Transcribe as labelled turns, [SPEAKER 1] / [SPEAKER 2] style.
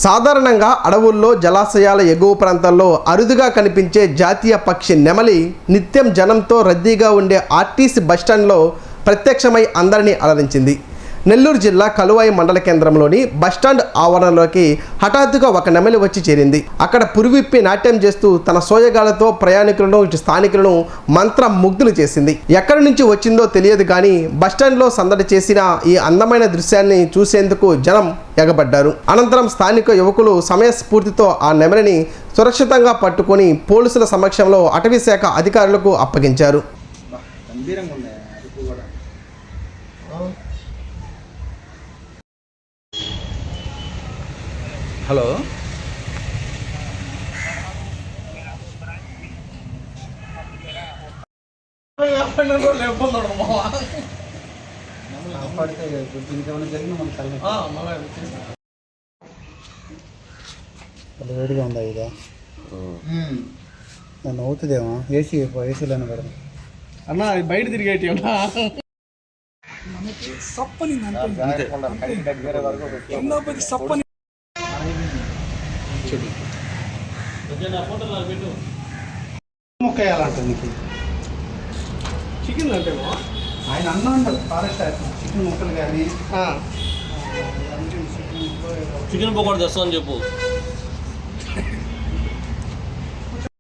[SPEAKER 1] సాధారణంగా అడవుల్లో జలాశయాల ఎగువ ప్రాంతాల్లో అరుదుగా కనిపించే జాతీయ పక్షి నెమలి నిత్యం జనంతో రద్దీగా ఉండే ఆర్టీసీ బస్టాండ్లో ప్రత్యక్షమై అందరినీ అలరించింది. నెల్లూరు జిల్లా కలువాయి మండల కేంద్రంలోని బస్టాండ్ ఆవరణలోకి హఠాత్తుగా ఒక నెమలి వచ్చి చేరింది. అక్కడ పురివిప్పి నాట్యం చేస్తూ తన సోయగాలతో ప్రయాణికులను ఇటు స్థానికులను మంత్రముగ్ధులు చేసింది. ఎక్కడి నుంచి వచ్చిందో తెలియదు కానీ బస్టాండ్లో సందడి చేసిన ఈ అందమైన దృశ్యాన్ని చూసేందుకు జనం ఎగబడ్డారు. అనంతరం స్థానిక యువకులు సమయస్ఫూర్తితో ఆ నెమలిని సురక్షితంగా పట్టుకొని పోలీసుల సమక్షంలో అటవీ శాఖ అధికారులకు అప్పగించారు.
[SPEAKER 2] హలో,
[SPEAKER 3] వేడిగా ఉందా ఇదా? నన్ను అవుతుందేమో ఏసీలోనే పెడదాం
[SPEAKER 1] అన్న. అది బయట తిరిగేటి సప్పని
[SPEAKER 3] మొక్క వేయాలంట నీకు.
[SPEAKER 1] చికెన్ అంటే
[SPEAKER 3] ఆయన అన్న ఉంటారు ఫారెస్ట్ చికెన్ ముక్కలు కానీ
[SPEAKER 4] చికెన్ పకోడా తెస్తామని చెప్పు.